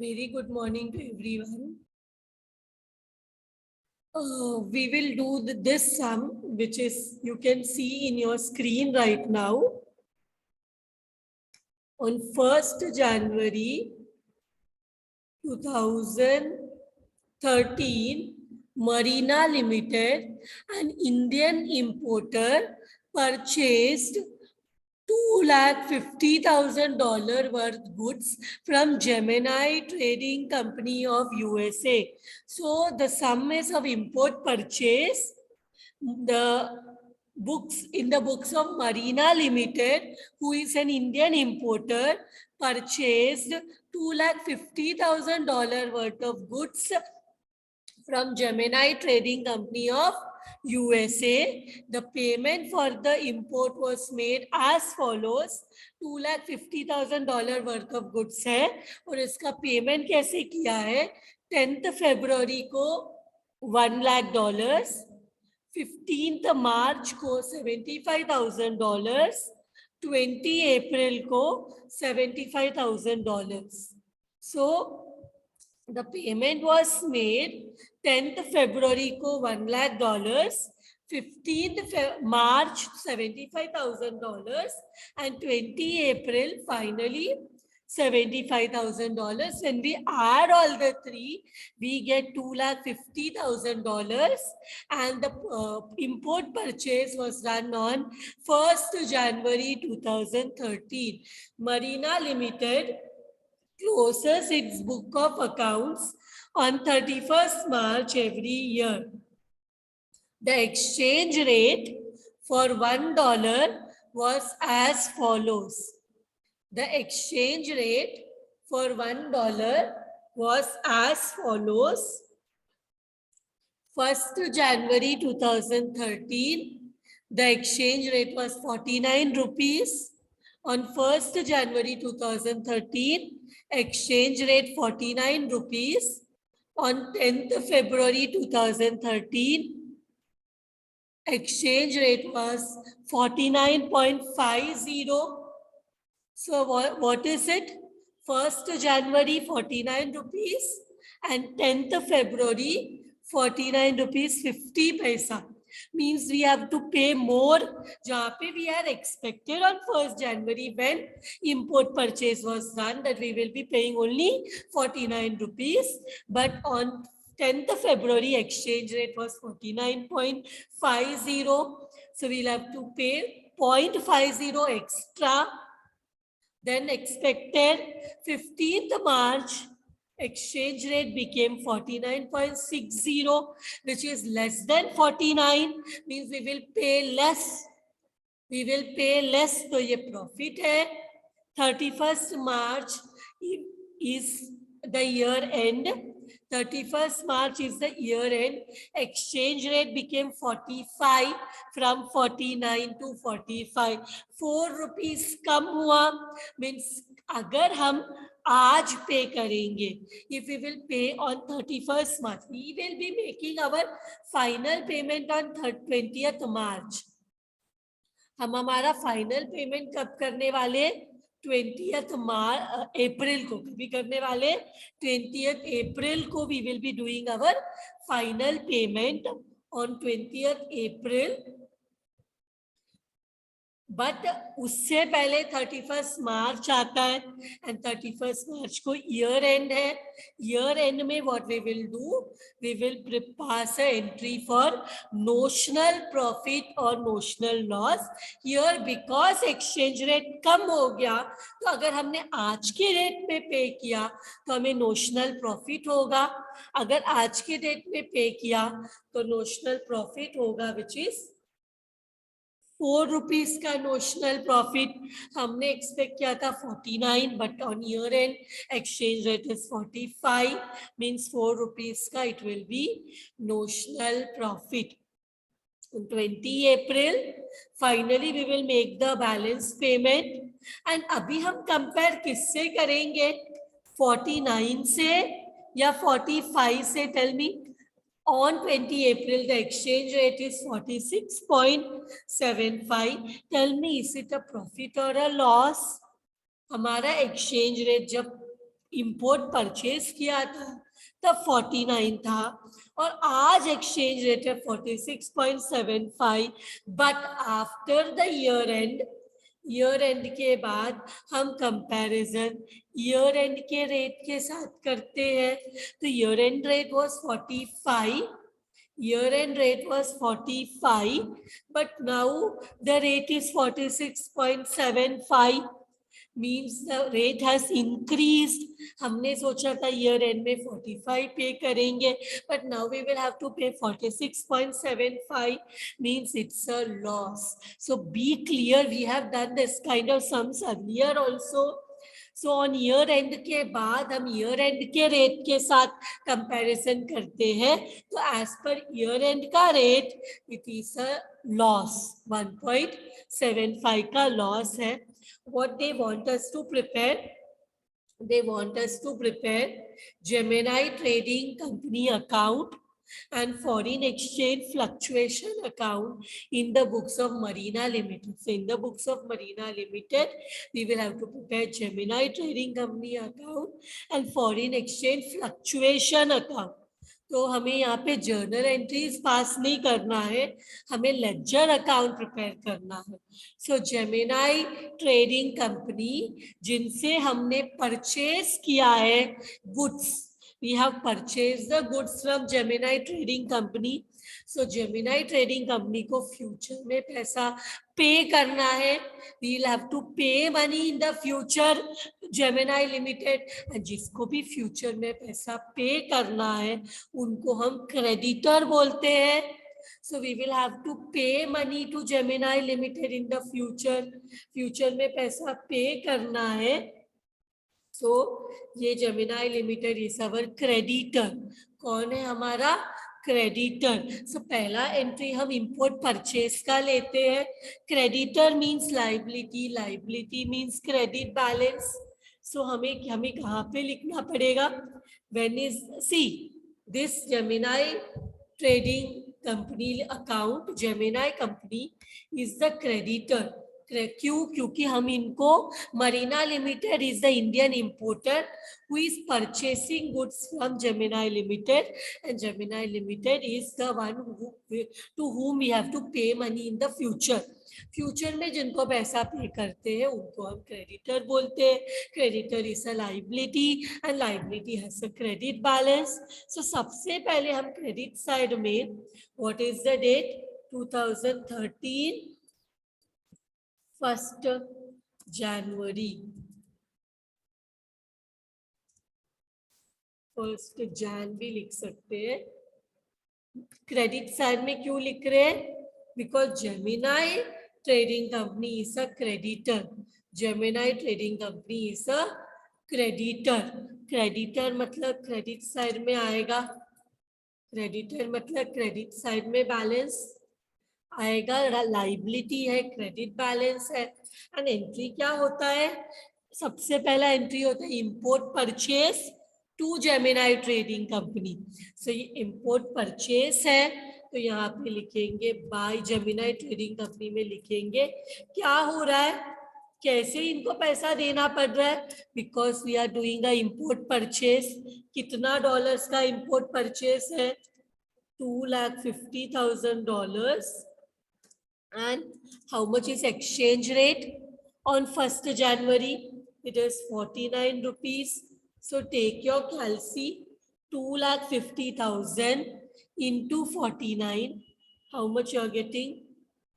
Very good morning to everyone. We will do this sum, which is you can see in your screen right now. On 1st January 2013, Marina Limited, an Indian importer, purchased $250,000 worth goods from Gemini Trading Company of USA. So the sum is of import purchase. The books in the books of Marina Limited, who is an Indian importer, purchased $250,000 worth of goods from Gemini Trading Company of USA. The payment for the import was made as follows. $250,000 worth of goods है और इसका payment कैसे किया है? 10th February को $1,00,000, 15th March को $75,000, 20 April को $75,000. So the payment was made 10th February को $1,00,000, 15th March $75,000 and 20 April finally $75,000. When we add all the three, we get $250,000, and the import purchase was done on 1st January 2013. Marina Limited closes its book of accounts on 31st March every year. The exchange rate for $1 was as follows. The exchange rate for $1 was as follows. 1st January 2013, the exchange rate was 49 rupees. On 1st January 2013, exchange rate 49 rupees. On 10th February 2013, exchange rate was 49.50. So what is it? 1st January 49 rupees and 10th February 49 rupees 50 paisa. Means we have to pay more. Jahan pe we are expected on 1st January when import purchase was done that we will be paying only 49 rupees. But on 10th February exchange rate was 49.50. So we'll have to pay 0.50 extra. Then expected 15th March exchange rate became 49.60, which is less than 49, means we will pay less. We will pay less, so ये profit है. 31st March is the year end. 31st March is the year end. Exchange rate became 45 from 49 to 45. 4 rupees कम हुआ. Means अगर हम आज पे करेंगे, if we will pay on 31st March, we will be making our final payment on 20th March. हम हमारा final payment कब करने वाले? 20th अप्रैल को. कभी करने वाले? 20th अप्रैल को we will be doing our final payment on 20th April. But उससे पहले 31st मार्च आता है एंड 31st मार्च को ईयर एंड है. ईयर एंड में what we will do, we will pass a entry for notional profit और notional loss. Here because exchange rate कम हो गया, तो अगर हमने आज के रेट में पे किया तो हमें नोशनल प्रॉफिट होगा. अगर आज के डेट में पे किया तो नोशनल प्रॉफिट होगा विच इज 4 रुपीज का नोशनल प्रॉफिट. हमने एक्सपेक्ट किया था 49, but on year end exchange rate is 45, means 4 rupees का it will be notional profit. 20 April finally we will make the balance payment. And अभी हम compare किससे करेंगे? 49 से या 45 से? Tell me. On 20 April, the exchange rate is 46.75. Tell me, is it a profit or a loss? हमारा exchange rate जब import purchase किया था तब 49 था और आज एक्सचेंज रेट है 46.75, but after the year and के बाद हम कंपैरिजन ईयर एंड के रेट के साथ करते हैं। तो year and rate was 45, year end rate was 45, but now the rate is 46.75, means the rate has increased. हमने सोचा था year end में 45 पे करेंगे, but now we will have to pay 46.75, means it's a loss. So be clear, we have done this kind of sums earlier also. So on year and के बाद हम year and के rate के साथ comparison करते हैं, तो as पर ईयर एंड का rate it is a loss, 1.75 का लॉस है। What they want us to prepare, they want us to prepare Gemini Trading Company account and foreign exchange fluctuation account in the books of Marina Limited. So in the books of Marina Limited, we will have to prepare Gemini Trading Company account and foreign exchange fluctuation account. तो हमें यहाँ पे journal entries pass नहीं करना है, हमें ledger account prepare करना है। सो जेमिनाई ट्रेडिंग कंपनी, जिनसे हमने परचेज किया है goods, we have purchased the goods from Gemini Trading Company. So Gemini Trading Company को फ्यूचर में पैसा पे करना है, we will have to pay money in the future Gemini Limited, and जिसको भी फ्यूचर में पैसा पे करना है उनको हम क्रेडिटर बोलते हैं। So we will have to pay money to Gemini Limited in the future, future में पैसा पे करना है। सो ये Gemini limited is our creditor. कौन है हमारा क्रेडिटर? सो पहला एंट्री हम इंपोर्ट परचेज का लेते हैं। Creditor means liability, liability means credit balance. So हमें कहाँ पे लिखना पड़ेगा? When is see this Gemini trading company account, Gemini company is the creditor. क्यों? क्योंकि हम इनको Marina limited is the Indian importer who is purchasing goods from Gemini limited, and Gemini limited is the one to whom we have to pay money in the future. Future में जिनको पैसा पे करते हैं उनको हम क्रेडिटर बोलते हैं। Creditor is a liability and liability has a credit balance. So सबसे पहले हम क्रेडिट साइड में, व्हाट इज द डेट? 2013 1 जनवरी, 1 जन भी लिख सकते हैं। क्रेडिट साइड में क्यों लिख रहे हैं? Because Gemini trading company is a creditor, Gemini trading company is a creditor. Creditor मतलब क्रेडिट साइड में आएगा, क्रेडिटर मतलब क्रेडिट साइड में बैलेंस आएगा, लाइबिलिटी है, क्रेडिट बैलेंस है। एंड एंट्री क्या होता है? सबसे पहला एंट्री होता है import purchase to Gemini trading company. So ये इंपोर्ट परचेज है, तो यहाँ पे लिखेंगे बाय जेमिनाई ट्रेडिंग कंपनी में लिखेंगे क्या हो रहा है, कैसे इनको पैसा देना पड़ रहा है। Because we are doing a import purchase. कितना डॉलर्स का इंपोर्ट परचेज है? $250,000. And how much is exchange rate on 1st January? It is 49 rupees. So take your calci, 250,000 into 49. How much you are getting?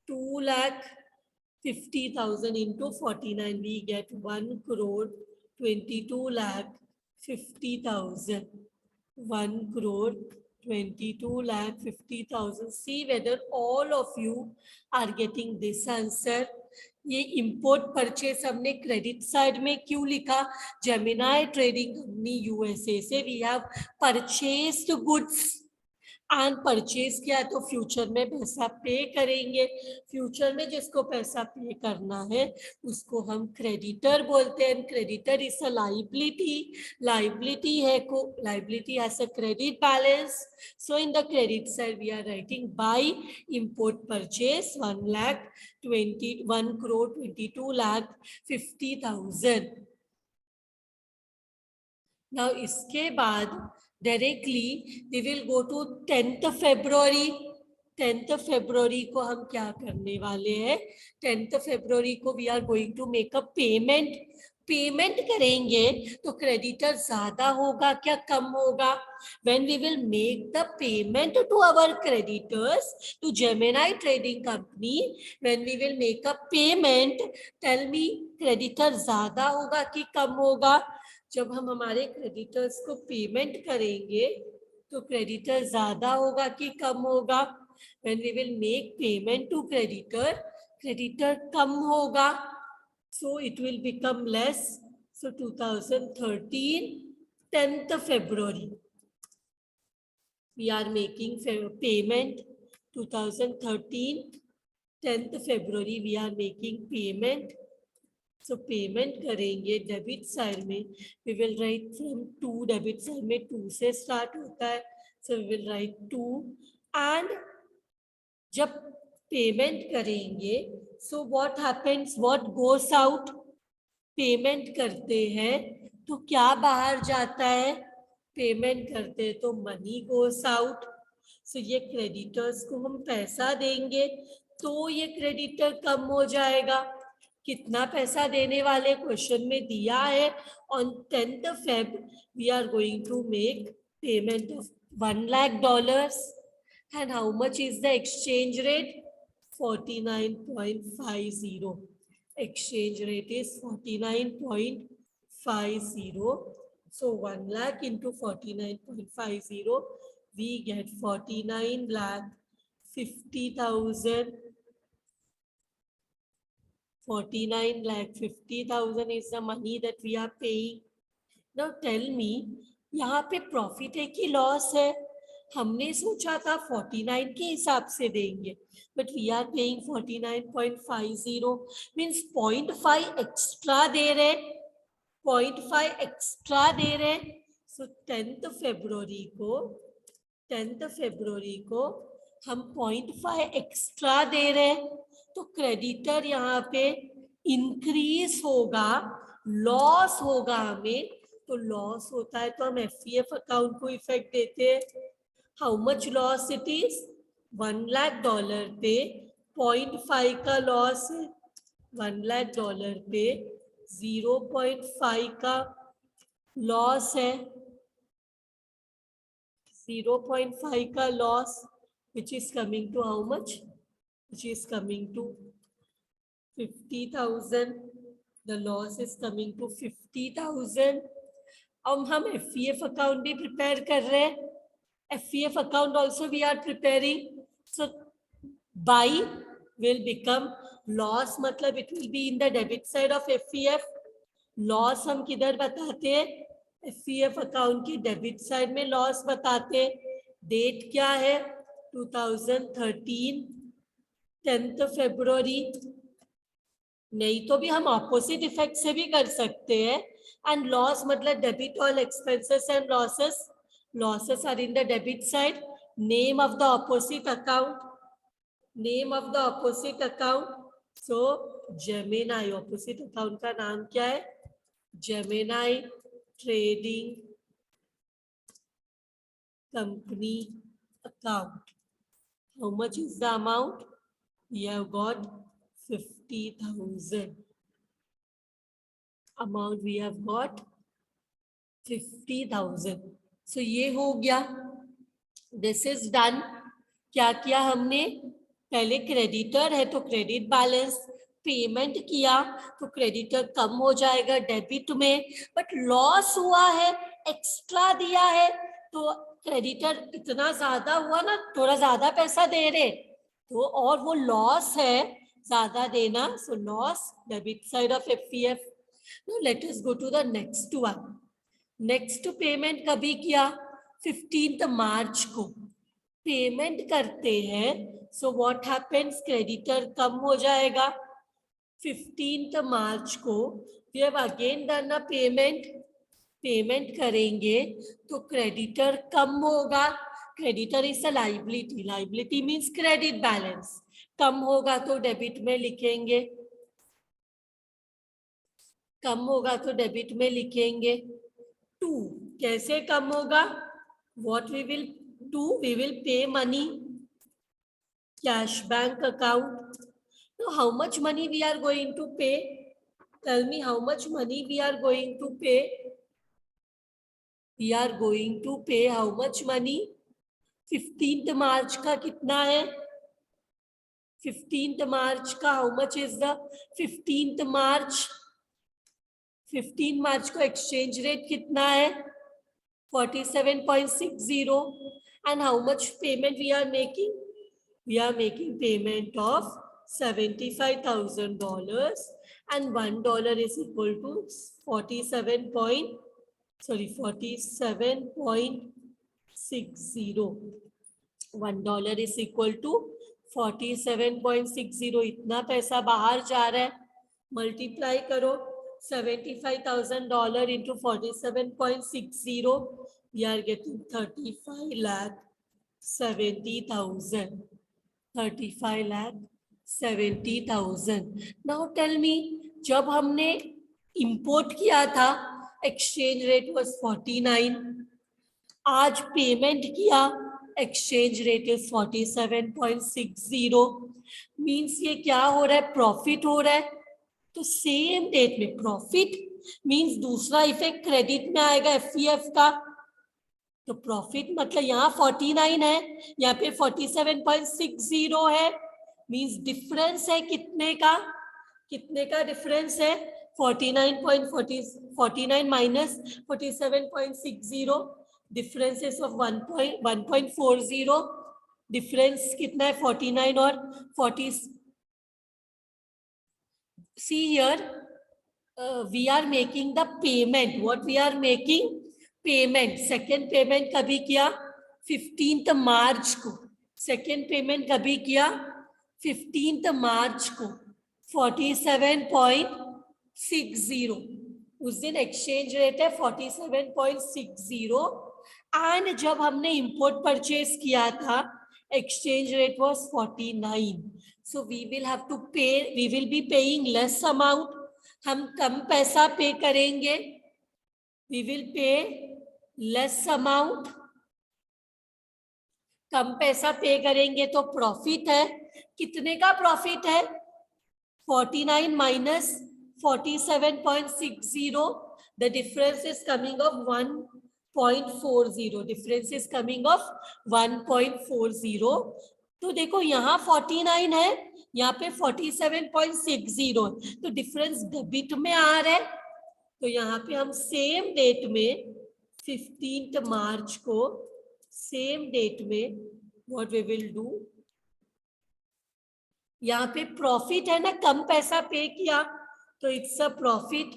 250,000 into 49. We get 1,22,50,000. 1,22,50,000. See whether all of you are getting this answer. ये import purchase हमने credit side में क्यों लिखा? Gemini trading company USA से we have purchased goods and purchase किया तो future में पैसा पे करेंगे। फ्यूचर में जिसको पैसा पे करना है उसको हम क्रेडिटर बोलते हैं। Creditor is a liability, liability है को liability has a credit balance. So in the credit side we are writing by import purchase 1,22,50,000। Now इसके बाद directly we will go to 10th February। 10th February को हम क्या करने वाले हैं? 10th February को we are going to make a payment. Payment करेंगे तो क्रेडिटर ज्यादा होगा क्या कम होगा? When we will make the payment to our creditors, to Gemini Trading Company, when we will make a payment, tell me creditor ज्यादा होगा कि कम होगा? जब हम हमारे क्रेडिटर्स को पेमेंट करेंगे तो क्रेडिटर ज्यादा होगा कि कम होगा? When we will make payment to creditor, creditor कम होगा, so it will become less. So 2013 10th February we are making payment. 2013 10th February we are making payment. So payment करेंगे debit side में, we will write from 2, debit side में 2 से start होता है, so we will write 2 and जब payment करेंगे so what happens, what goes out? Payment करते हैं तो क्या बाहर जाता है? पेमेंट करते हैं तो मनी गोस आउट। सो ये क्रेडिटर्स को हम पैसा देंगे तो ये क्रेडिटर कम हो जाएगा। कितना पैसा देने वाले क्वेश्चन में दिया है। On 10th Feb we are going to make payment of $1 lakh and how much is the exchange rate? 49.50. Exchange rate is 49.50. So 1 lakh into 49.50, we get 49 lakh 50,000. 49 lakh 50,000 is the money that we are paying. Now tell me, यहाँ पे profit है कि loss है? हमने सोचा था 49 के हिसाब से देंगे, but we are paying 49.50, means 0.5 extra दे रहे, 0.5 एक्स्ट्रा दे रहे। सो 10th February को हम 0.5 एक्स्ट्रा दे रहे, तो क्रेडिटर यहाँ पे इंक्रीज होगा, लॉस होगा हमें, तो लॉस होता है तो हम FCF अकाउंट को इफेक्ट देते हैं। How much loss it is? $1 lakh पे 0.5 का लॉस है, $1 lakh पे 0.5 का लॉस है, 0.5 का loss, which is coming to how much? Which is coming to 50,000. The loss is coming to 50,000. अब हम FCF अकाउंट भी प्रिपेयर कर रहे हैं, FCF account also we are preparing. So buy will become loss, मतलब it will be in the debit side of FCF. Loss हम किधर बताते हैं? FCF अकाउंट की डेबिट साइड में लॉस बताते हैं। डेट क्या है? 2013 10th February। नहीं तो भी हम ऑपोजिट इफेक्ट से भी कर सकते हैं। एंड लॉस मतलब debit all expenses and losses, losses are in the debit side. Name of the opposite account, so Gemini, opposite account का नाम क्या है? Gemini Trading Company account. How much is the amount? We have got 50,000. Amount we have got 50,000. So ये हो गया, this is done. क्या किया हमने? पहले क्रेडिटर है तो क्रेडिट बैलेंस, पेमेंट किया तो क्रेडिटर कम हो जाएगा डेबिट में, बट लॉस हुआ है, एक्स्ट्रा दिया है तो क्रेडिटर इतना ज्यादा हुआ ना, थोड़ा ज्यादा पैसा दे रहे तो, और वो लॉस है ज्यादा देना, so loss debit side of FCF। Now let us go to the next one. Next payment कभी किया? 15th मार्च को पेमेंट करते हैं, सो व्हाट हैपेंस? क्रेडिटर कम हो जाएगा। 15th मार्च को we have again done a payment, payment करेंगे तो क्रेडिटर कम होगा। Creditor is a liability, liability means credit balance, कम होगा तो डेबिट में लिखेंगे, कम होगा तो डेबिट में लिखेंगे 2। कैसे कम होगा? What we will do? We will pay money, cash bank account. So how much money we are going to pay? Tell me how much money we are going to pay. We are going to pay how much money? 15th March का कितना है? 15th March का how much is the 15th March? 15 मार्च को exchange rate कितना है? 47.60. And how much payment we are making? We are making payment of $75,000, and $1 is equal to 47.60. $1 is equal to 47.60. इतना पैसा बाहर जा रहा है, मल्टीप्लाई करो. $75,000 into 47.60, we are getting 35,70,000. 35,70,000. Now tell me, जब हमने इंपोर्ट किया था एक्सचेंज रेट वाज 49, आज पेमेंट किया एक्सचेंज रेट इज 47.60. मीन्स ये क्या हो रहा है? प्रॉफिट हो रहा है. तो सेम डेट में प्रॉफिट मींस दूसरा इफेक्ट क्रेडिट में आएगा एफईएफ का. तो प्रॉफिट मतलब यहाँ 49 है, यहाँ पे 47.60 है. मींस डिफरेंस है कितने का? कितने का डिफरेंस है? 49 माइनस 47.60. Differences of 1.40. डिफरेंस कितना है? 49 और 40. See here, we are making the payment. What we are making? Payment. Second payment कभी किया? 15th मार्च को. Second payment कभी किया? 15th मार्च को. 47.60. उस दिन एक्सचेंज रेट है 47.60. एंड जब हमने इंपोर्ट परचेज किया था exchange rate was 49. So we will have to pay, we will be paying less amount. हम कम पैसा पे करेंगे. We will pay less amount. कम पैसा पे करेंगे तो प्रॉफिट है. कितने का प्रॉफिट है? 49 minus 47.60. The difference is coming of 1.40. Difference is coming of 1.40. तो देखो यहाँ 49 है, यहाँ पे 47.60. तो डिफरेंस डेबिट में आ रहा है. तो यहाँ पे हम सेम डेट में 15th मार्च को सेम डेट में व्हाट वी विल डू, यहाँ पे प्रॉफिट है ना, कम पैसा पे किया तो इट्स अ प्रॉफिट.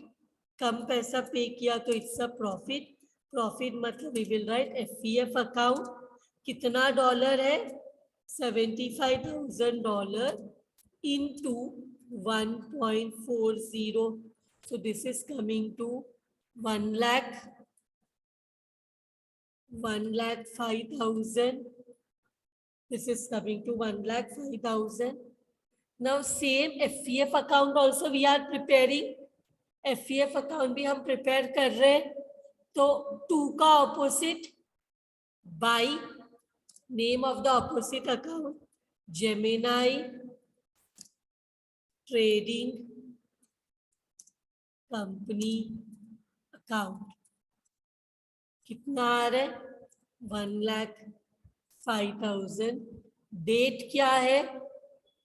कम पैसा पे किया तो इट्स अ प्रॉफिट. प्रॉफिट मतलब वी विल राइट एफईएफ अकाउंट. कितना डॉलर है? $75,000 into 1.40. So this is coming to 1,05,000. This is coming to 1,05,000. Now same FEF account also we are preparing. FEF account भी हम prepare कर रहे हैं. तो 2 का opposite by name of the opposite account Gemini Trading Company account. कितना आ रहा है? 1,05,000. डेट क्या है?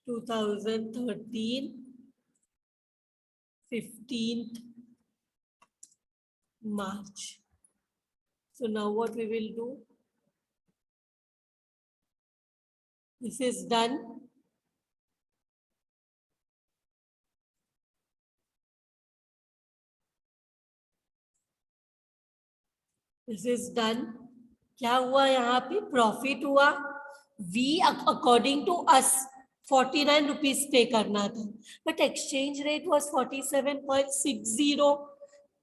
2013 15th March. So now what we will do? This is done. This is done. क्या हुआ यहाँ पे? प्रॉफिट हुआ. We according to us 49 rupees पे करना था, बट एक्सचेंज रेट वॉज 47.60.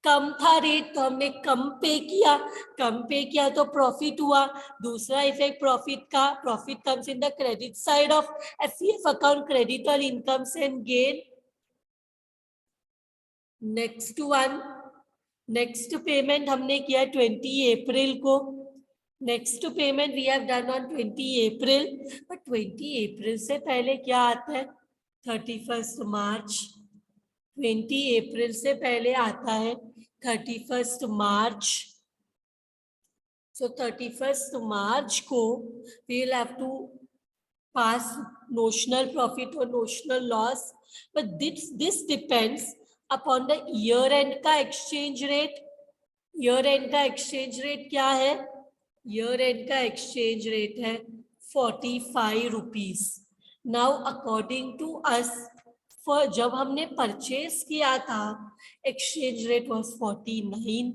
कम था रेट तो हमने कम पे किया. कम पे किया तो प्रॉफिट हुआ. दूसरा इफेक्ट प्रॉफिट का, profit comes in the credit side of FEF account, creditor incomes and gain. Next one, next payment हमने किया 20 अप्रैल को. Next payment we have done on 20 April. But 20 April से पहले क्या आता है? 31 मार्च. 20 अप्रैल से पहले आता है 31 मार्च. So 31st March को we will have to pass notional profit or notional loss, but this depends upon the year end का exchange rate. year end का exchange rate क्या है? year end का exchange rate है 45 rupees. Now according to us, for जब हमने purchase किया था exchange rate was 49,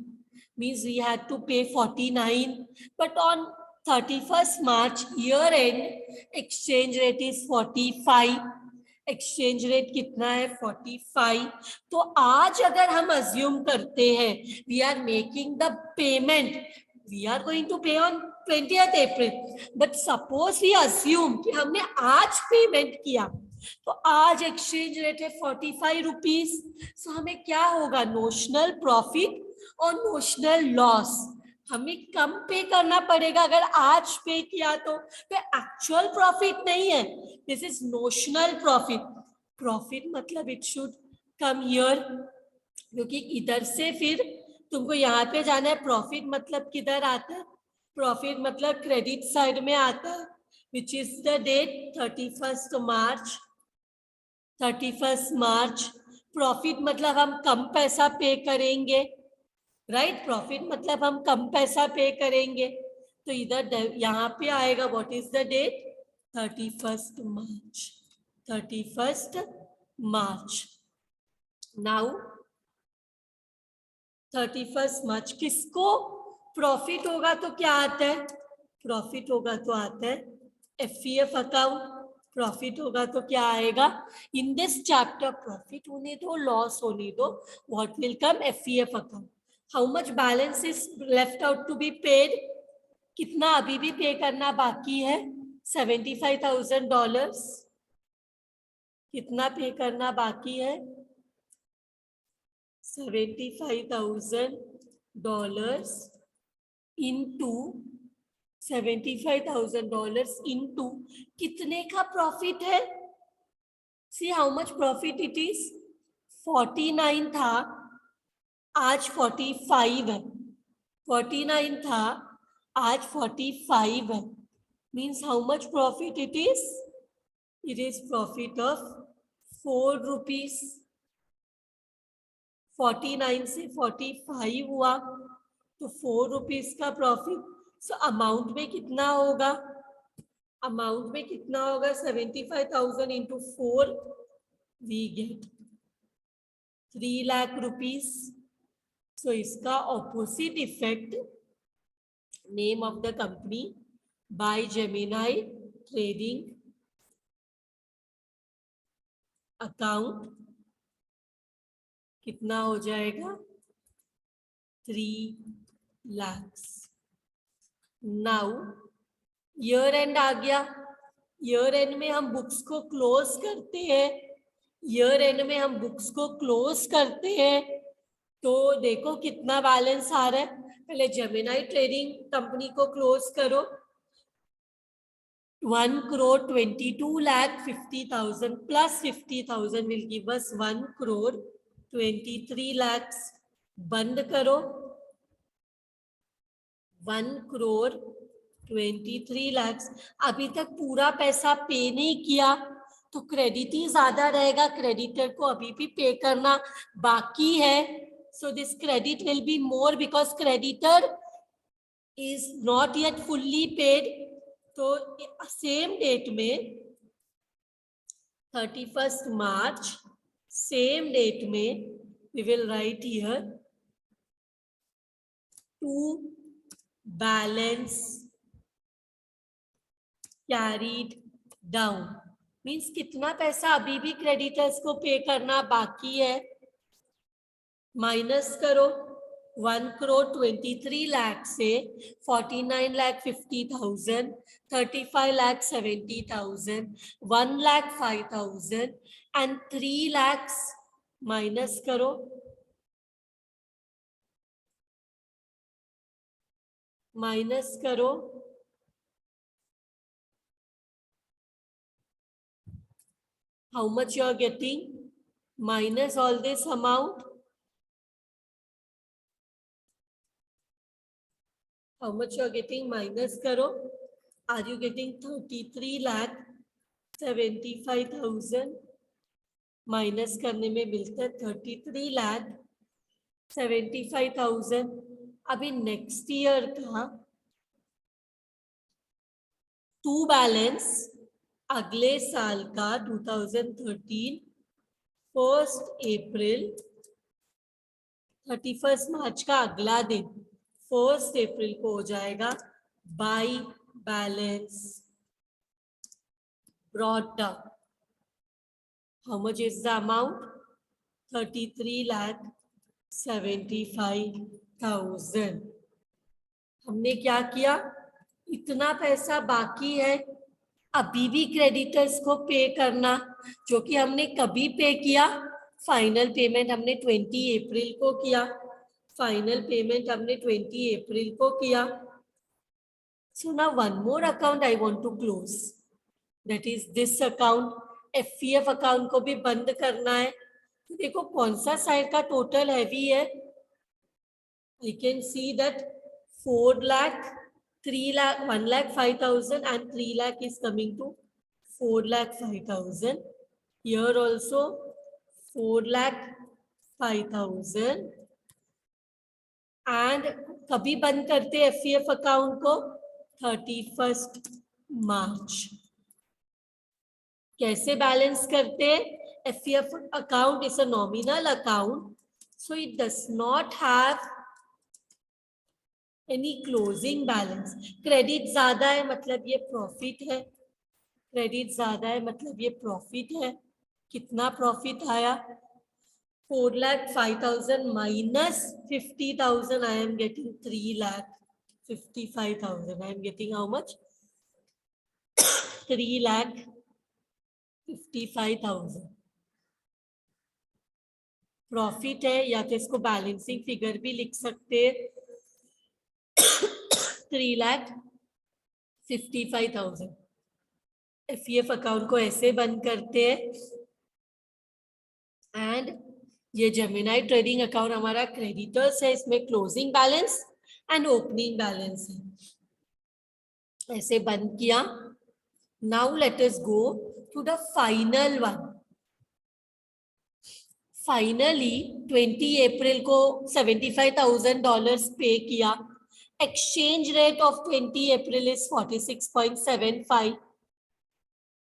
means we had to pay 49, but on 31st March year end exchange rate is 45. Exchange rate कितना है? 45. तो आज अगर हम अज्यूम करते हैं we are making the payment, we are going to pay on 20th April, but suppose we assume कि हमने आज पेमेंट किया, तो आज एक्सचेंज रेट है 45 रुपीज. सो हमें क्या होगा? नोशनल प्रॉफिट और नोशनल लॉस हमें कम पे करना पड़ेगा. अगर आज पे किया तो एक्चुअल प्रॉफिट नहीं है, this is notional profit. Profit मतलब इट शुड कम हियर, क्योंकि इधर से फिर तुमको यहाँ पे जाना है. प्रॉफिट मतलब किधर आता है? प्रॉफिट मतलब क्रेडिट साइड में आता है, which is the date 31st March. 31st March. Profit मतलब हम कम पैसा पे करेंगे, राइट? प्रॉफिट मतलब हम कम पैसा पे करेंगे. तो इधर यहाँ पे आएगा what is the date? 31st March. 31st March. Now 31st March किसको प्रॉफिट होगा तो क्या आता है? प्रॉफिट होगा तो आता है एफईएफ अकाउंट. प्रॉफिट होगा तो क्या आएगा? इन दिस चैप्टर प्रॉफिट होने दो, लॉस होने दो, what will come? FEF account. How much balance is left out to be paid? कितना अभी भी पे करना बाकी है? $75,000. कितना पे करना बाकी है? $75,000 into $75,000 into कितने का प्रॉफिट है? See how much profit it is. 49 था, आज 45 है. 49 था, आज 45 है. Means how much profit it is? It is profit of 4 rupees. 49 से 45 हुआ तो 4 रुपीज का प्रॉफिट. सो अमाउंट में कितना होगा? अमाउंट में कितना होगा? 75,000 into 4 we get 3 lakh rupees. So इसका opposite effect, name of the company by Gemini trading account, कितना हो जाएगा? 3 लाख. नाउ ईयर एंड आ गया. ईयर एंड में हम बुक्स को क्लोज करते हैं. ईयर एंड में हम बुक्स को क्लोज करते हैं तो देखो कितना बैलेंस आ रहा है. पहले जेमिनाई ट्रेडिंग कंपनी को क्लोज करो. 1,22,50,000 plus 50,000 will give us 1,23 lakhs. बंद करो. 1,23 lakhs. अभी तक पूरा पैसा पे नहीं किया तो क्रेडिट ही ज्यादा रहेगा. क्रेडिटर को अभी भी पे करना बाकी है. So this credit will be more because creditor is not yet fully paid. तो सेम डेट में 31st मार्च, सेम डेट में we will write here to balance carried down. Means कितना पैसा अभी भी क्रेडिटर्स को पे करना बाकी है. माइनस करो. 1,23 लाख से 49,50,000, 35,70,000, 1,05,000 एंड 3 lakhs माइनस करो. माइनस करो, how much you are getting, minus all this amount, how much you are getting, minus karo, are you getting 33,75,000, minus करने में मिलता है 33,75,000। अभी नेक्स्ट ईयर का टू बैलेंस अगले साल का 2013 1 अप्रैल 31 मार्च का अगला दिन 1 अप्रैल को हो जाएगा by balance brought down. How much is the amount? 33,75,000. हमने क्या किया, इतना पैसा बाकी है, अभी भी क्रेडिटर्स को पे करना, जो कि हमने कभी पे किया, फाइनल पेमेंट हमने 20 अप्रैल को किया, फाइनल पेमेंट हमने 20 अप्रैल को किया। So now one more account I want to close, that is this account. FPF account को भी बंद करना है। तो देखो कौन सा साइड का टोटल हैवी है, I can see that 4 lakh, 3 lakh, 1 lakh 5,000 and 3 lakh is coming to 4 lakh 5,000. Here also 4 lakh 5,000. And कभी बंद करते FPF अकाउंट को 31 मार्च। कैसे बैलेंस करते? FPF account is a nominal account, so it does not have any closing balance. Credit ज्यादा है मतलब ये प्रॉफिट है, क्रेडिट ज्यादा है मतलब ये प्रॉफिट है। कितना प्रॉफिट आया? 4,05,000 minus 50,000. I am getting 3,55,000. I am getting how much? 3,55,000 profit है, या तो इसको बैलेंसिंग फिगर भी लिख सकते हैं 3,55,000। FPF अकाउंट को ऐसे बंद करते हैं। एंड ये जेमिनी ट्रेडिंग अकाउंट हमारा क्रेडिटर्स है, इसमें closing balance and opening balance है, ऐसे बंद किया। Now let us go to the final one. Finally 20 April को $75,000 पे किया। Exchange rate of 20 April is 46.75।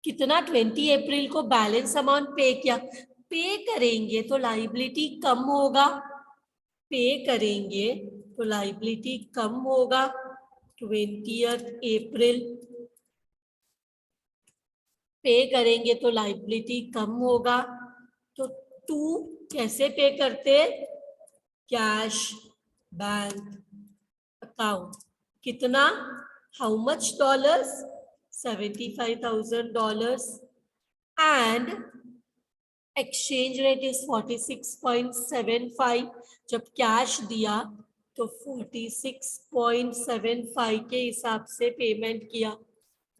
कितना 20 अप्रैल को बैलेंस अमाउंट पे किया? पे करेंगे तो लाइबिलिटी कम होगा, पे करेंगे तो लाइबिलिटी कम होगा। 20 अप्रैल पे करेंगे तो लाइबिलिटी कम होगा। तो 2 कैसे पे करते? Cash bank account. कितना? How much dollars? $75,000 and exchange rate is 46.75। जब कैश दिया तो 46.75 के हिसाब से पेमेंट किया।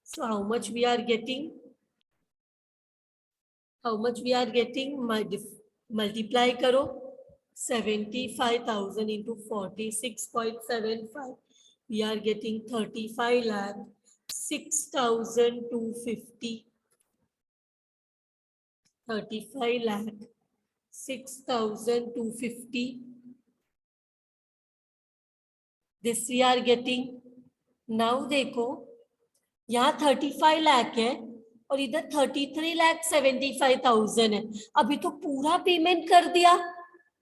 So how much we are getting? How much we are getting? Multiply करो 75,000 into 46.75. We are getting 35,06,250. 35,06,250. This we are getting. Now देखो यहाँ 35 लाख है और इधर 33,75,000 है। अभी तो पूरा पेमेंट कर दिया,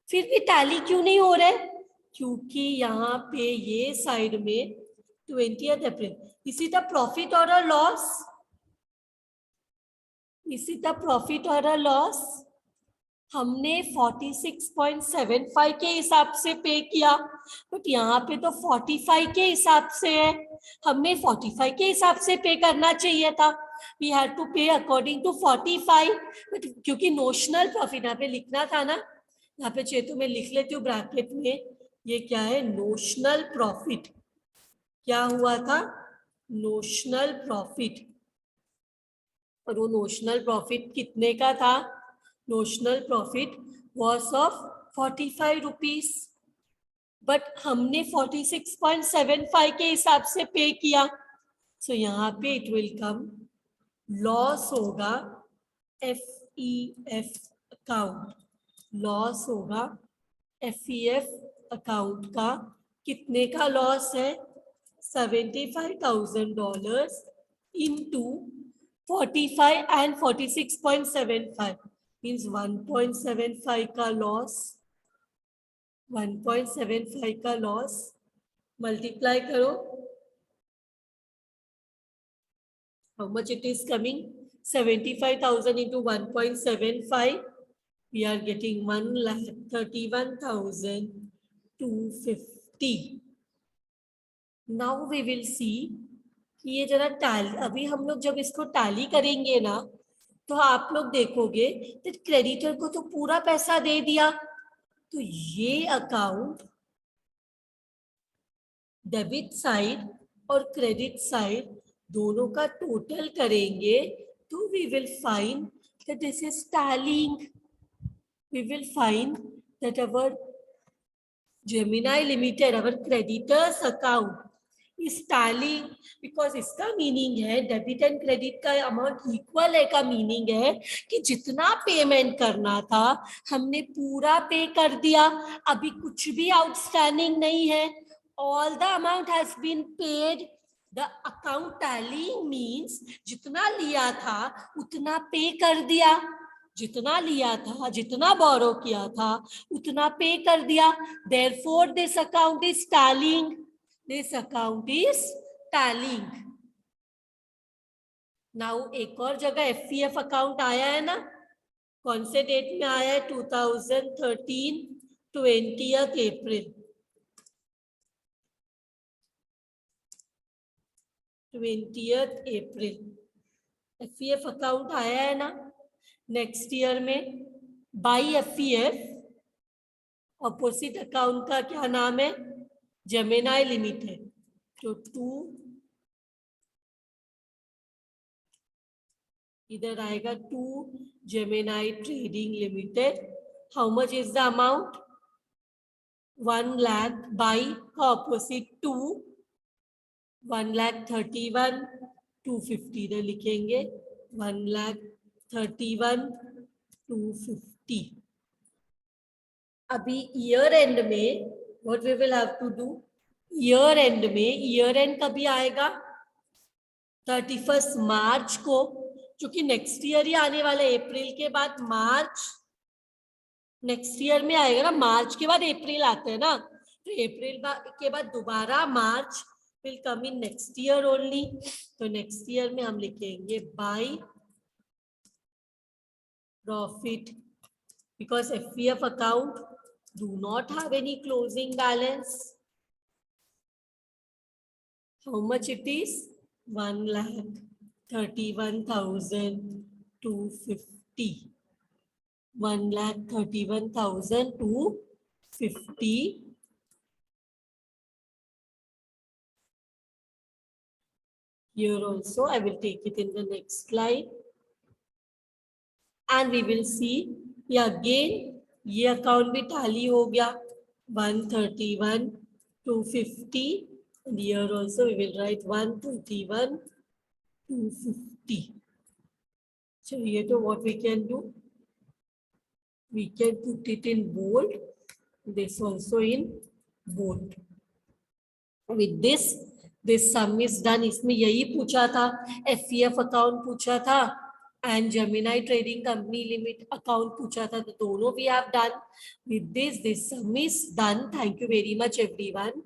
फिर भी टैली क्यों नहीं हो रहा है? क्योंकि यहाँ पे ये साइड में 20 April, is it a profit और a loss? Is it a profit और अ लॉस? हमने 46.75 के हिसाब से पे किया, बट यहाँ पे तो 45 के हिसाब से है। हमें 45 के हिसाब से पे करना चाहिए था। We had to pay according to 45, but क्योंकि नोशनल प्रॉफिट यहाँ पे लिखना था ना, यहाँ पे चेतु में लिख लेती हूँ ब्रैकेट में, ये क्या है? Notional profit. क्या हुआ था? Notional profit. और वो नोशनल प्रॉफिट कितने का था? Notional profit was of 45 rupees, but हमने 46.75 के हिसाब से पे किया, सो यहाँ पे इट विल कम लॉस होगा FEF अकाउंट। लॉस होगा FEF अकाउंट का। कितने का लॉस है? $75,000 into 45 and 46.75 means 1.75 का लॉस। 1.75 का लॉस मल्टीप्लाई करो, how much it is coming? 75,000 into 1.75, we are getting 1,31,250. Now we will see कि ये जरा टैली, अभी हम लोग जब इसको टैली करेंगे ना, तो आप लोग देखोगे कि क्रेडिटर को तो पूरा पैसा दे दिया, तो ये अकाउंट डेबिट साइड और क्रेडिट साइड दोनों का टोटल करेंगे, तो we will find that this is tallying. We will find that our Gemini Limited, our creditors account is tallying, because इसका मीनिंग है डेबिट एंड क्रेडिट का अमाउंट इक्वल है का मीनिंग है कि जितना पेमेंट करना था हमने पूरा पे कर दिया, अभी कुछ भी आउटस्टैंडिंग नहीं है, all the amount has been paid. The account tallying means जितना लिया था उतना पे कर दिया, जितना लिया था, जितना बोरो किया था उतना पे कर दिया, therefore this account is tallying. This account is tallying. Now एक और जगह FEF अकाउंट आया है ना, कौन से डेट में आया है? 2013 20th अप्रैल। 20th अप्रैल FEF अकाउंट आया है ना। नेक्स्ट ईयर में बाई FEF ऑपोजिट अकाउंट का क्या नाम है? Gemini limited. तो 2 इधर आएगा 2 Gemini trading limited. How much is the amount? 1 lakh by का ऑपोजिट 2, 1,31,250 इधर लिखेंगे, 1,31,250। अभी ईयर एंड में what we will have to do? Year end में, ईयर एंड कभी आएगा? 31 मार्च को, क्योंकि नेक्स्ट ईयर ही आने वाला है, अप्रैल के बाद मार्च नेक्स्ट ईयर में आएगा ना, मार्च के बाद अप्रैल आते हैं ना, तो अप्रैल के बाद दोबारा March will come in next year only. तो नेक्स्ट ईयर में हम लिखेंगे by profit, because FEF account do not have any closing balance. How much it is? 1,31,250. 1,31,250. Here also I will take it in the next slide, and we will see again ये account भी tally हो गया 131,250, and here also we will write 131,250. So here to what we can do, we can put it in bold, this also in bold. With this sum is done. इसमें यही पूछा था, FEF account पूछा था and Gemini Trading Company Limit account पूछा था, तो दोनों we have done. With this sum is done. Thank you very much everyone.